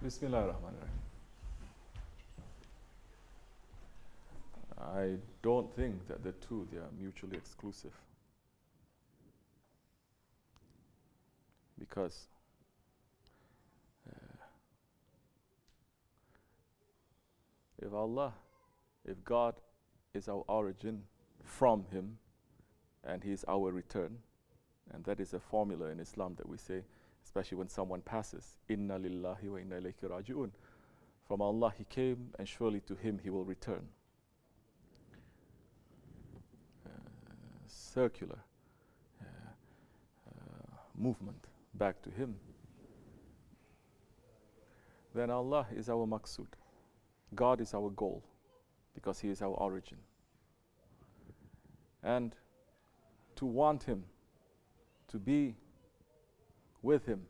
BismillahirRahmanirRahim. I don't think that the two, they are mutually exclusive. Because if God is our origin from Him, and He is our return, and that is a formula in Islam that we say, especially when someone passes, Inna lillahi wa inna ilayhi raji'un. From Allah He came, and surely to Him He will return. Circular movement back to Him. Then Allah is our maqsood. God is our goal, because He is our origin. And to want Him, to be with Him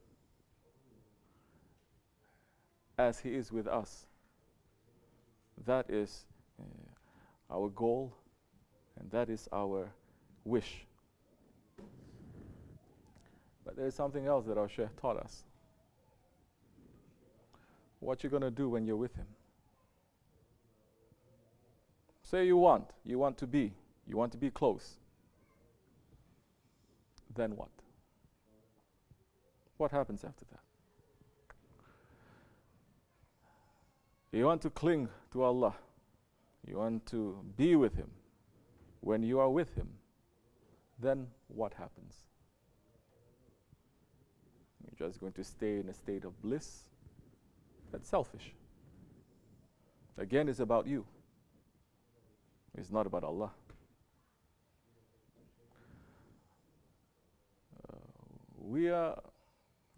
as He is with us, that is our goal, and that is our wish. But there is something else that our Sheykh taught us. What you're going to do when you're with Him. Say you want to be close. Then what? What happens after that? You want to cling to Allah. You want to be with Him. When you are with Him, then what happens? You're just going to stay in a state of bliss? That's selfish. Again, it's about you. It's not about Allah. We are,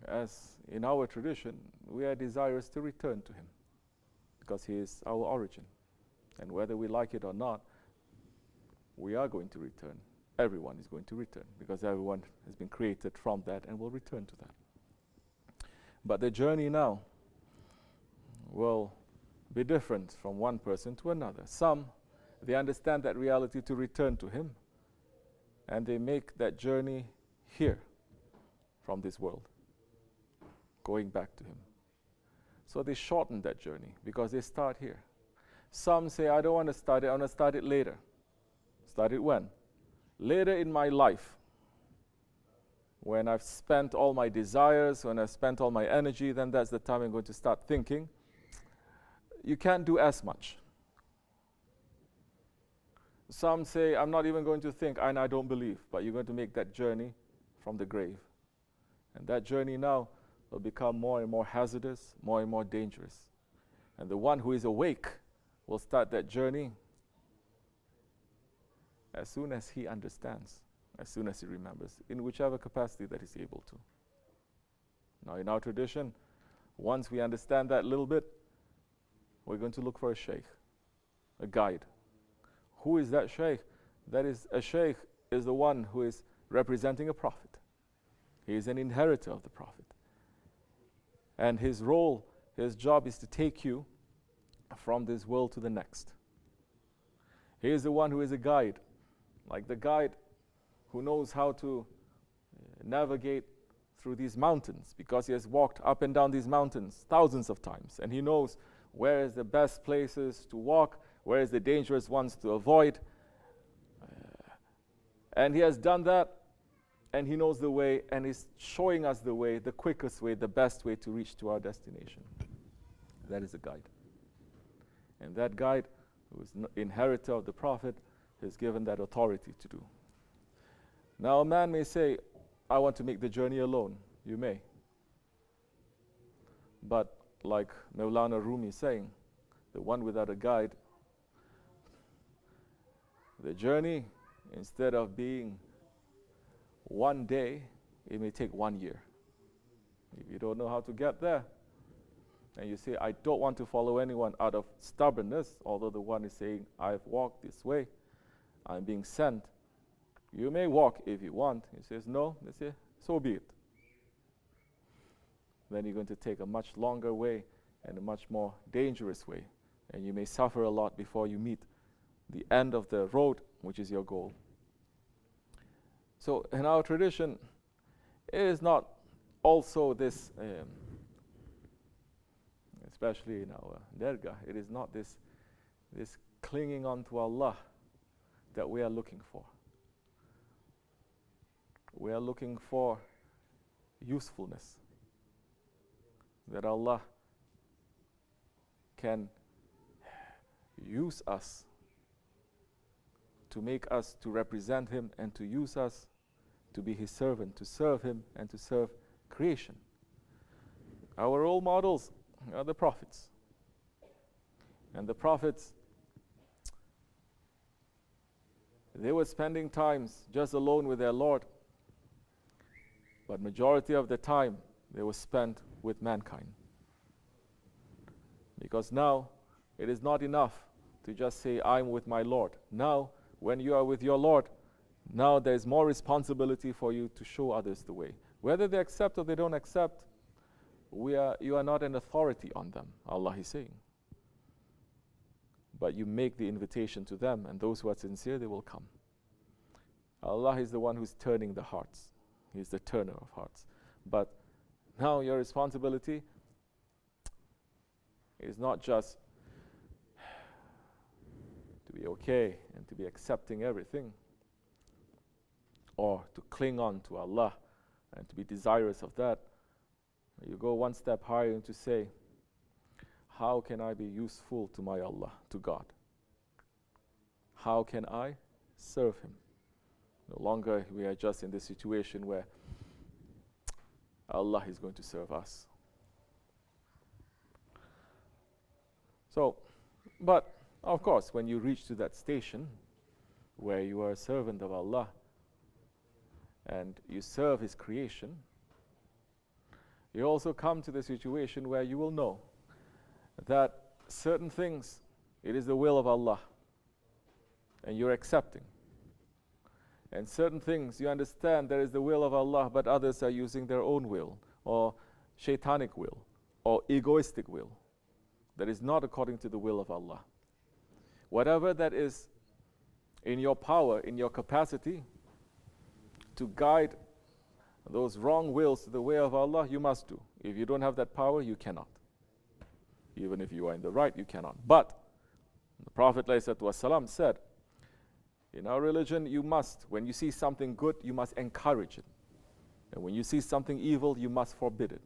as in our tradition, we are desirous to return to Him, because He is our origin. And whether we like it or not, we are going to return. Everyone is going to return, because everyone has been created from that and will return to that. But the journey now will be different from one person to another. Some, they understand that reality to return to Him, and they make that journey here from this world, going back to Him. So they shorten that journey because they start here. Some say, I don't want to start it, I want to start it later. Start it when? Later in my life, when I've spent all my desires, when I've spent all my energy, then that's the time I'm going to start thinking. You can't do as much. Some say, I'm not even going to think, and I don't believe, but you're going to make that journey from the grave. And that journey now will become more and more hazardous, more and more dangerous. And the one who is awake will start that journey as soon as he understands, as soon as he remembers, in whichever capacity that he's able to. Now, in our tradition, once we understand that little bit, we're going to look for a sheikh, a guide. Who is that sheikh? That is, a sheikh is the one who is representing a prophet. He is an inheritor of the prophet. And his role, his job is to take you from this world to the next. He is the one who is a guide, like the guide who knows how to navigate through these mountains, because he has walked up and down these mountains thousands of times, and he knows where is the best places to walk, where is the dangerous ones to avoid. And he has done that, and he knows the way, and is showing us the way, the quickest way, the best way to reach to our destination. That is a guide. And that guide, who is inheritor of the Prophet, is given that authority to do. Now a man may say, I want to make the journey alone. You may. But like Mawlana Rumi is saying, the one without a guide, the journey, instead of being one day, it may take 1 year. If you don't know how to get there, and you say, I don't want to follow anyone out of stubbornness, although the one is saying, I've walked this way, I'm being sent. You may walk if you want. He says, no. They say, so be it. Then you're going to take a much longer way and a much more dangerous way. And you may suffer a lot before you meet the end of the road, which is your goal. So in our tradition, it is not also this, especially in our dergah, it is not this clinging on to Allah that we are looking for. We are looking for usefulness, that Allah can use us, to make us to represent Him, and to use us to be His servant, to serve Him and to serve creation. Our role models are the prophets. And the prophets, they were spending times just alone with their Lord, but majority of the time they were spent with mankind. Because now it is not enough to just say, I'm with my Lord. Now, when you are with your Lord, now there is more responsibility for you to show others the way. Whether they accept or they don't accept, you are not an authority on them, Allah is saying. But you make the invitation to them, and those who are sincere, they will come. Allah is the one who's turning the hearts. He's the turner of hearts. But now your responsibility is not just to be okay and to be accepting everything, or to cling on to Allah and to be desirous of that. You go one step higher and to say, how can I be useful to my Allah, to God? How can I serve Him? No longer we are just in this situation where Allah is going to serve us. So, but of course, when you reach to that station where you are a servant of Allah and you serve His creation, you also come to the situation where you will know that certain things, it is the will of Allah, and you're accepting. And certain things, you understand there is the will of Allah, but others are using their own will, or shaitanic will, or egoistic will, that is not according to the will of Allah. Whatever that is in your power, in your capacity, to guide those wrong wills to the way of Allah, you must do. If you don't have that power, you cannot. Even if you are in the right, you cannot. But the Prophet ﷺ said, in our religion, you must, when you see something good, you must encourage it. And when you see something evil, you must forbid it.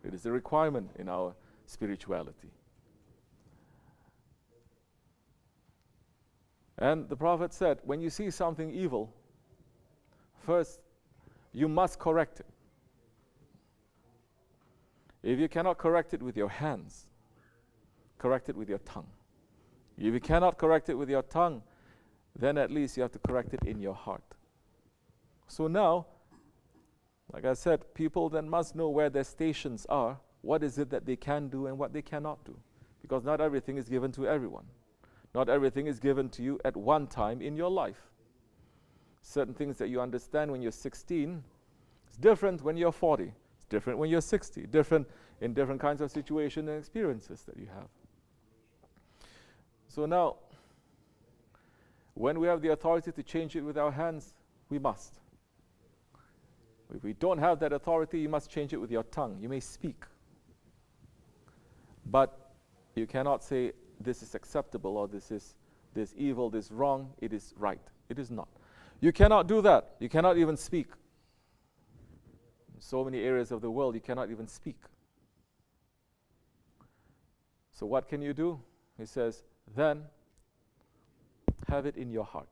It is a requirement in our spirituality. And the Prophet said, when you see something evil, first, you must correct it. If you cannot correct it with your hands, correct it with your tongue. If you cannot correct it with your tongue, then at least you have to correct it in your heart. So now, like I said, people then must know where their stations are, what is it that they can do and what they cannot do. Because not everything is given to everyone. Not everything is given to you at one time in your life. Certain things that you understand when you're 16, it's different when you're 40. It's different when you're 60. Different in different kinds of situations and experiences that you have. So now, when we have the authority to change it with our hands, we must. If we don't have that authority, you must change it with your tongue. You may speak. But you cannot say, this is acceptable, or this evil, this wrong, it is right. It is not. You cannot do that. You cannot even speak. In so many areas of the world, you cannot even speak. So what can you do? He says, then have it in your heart.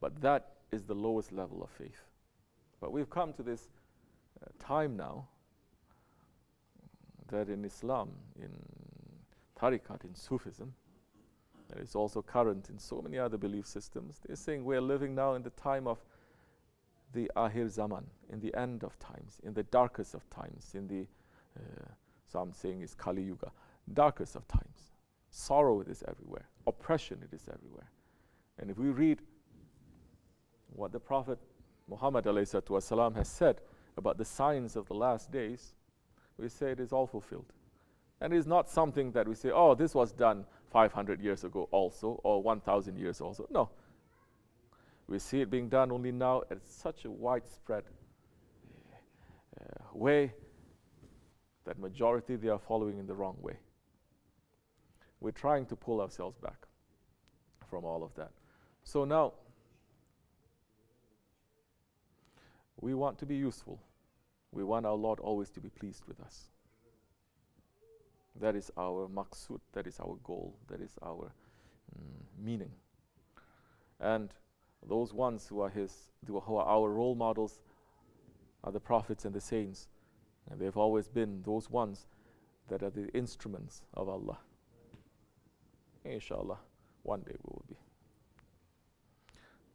But that is the lowest level of faith. But we've come to this time now that in Islam, in Tariqat, in Sufism, that is also current in so many other belief systems, they're saying we're living now in the time of the Ahir Zaman, in the end of times, in the darkest of times, in the, some saying is Kali Yuga, darkest of times. Sorrow it is everywhere. Oppression it is everywhere. And if we read what the Prophet Muhammad ﷺ has said about the signs of the last days, we say it is all fulfilled. And it is not something that we say, oh, this was done 500 years ago also, or 1,000 years also. No. We see it being done only now at such a widespread way that majority they are following in the wrong way. We're trying to pull ourselves back from all of that. So now, we want to be useful. We want our Lord always to be pleased with us. That is our maqsood, that is our goal, that is our meaning. And those ones who are our role models are the prophets and the saints. And they've always been those ones that are the instruments of Allah. Inshallah, one day we will be.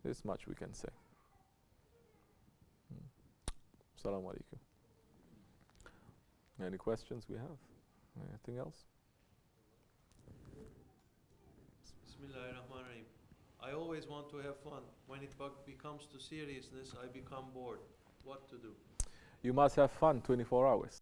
This much we can say. Assalamu alaikum. Any questions we have? Anything else? BismillahirRahmanirRahim. I always want to have fun. When it becomes to seriousness, I become bored. What to do? You must have fun 24 hours.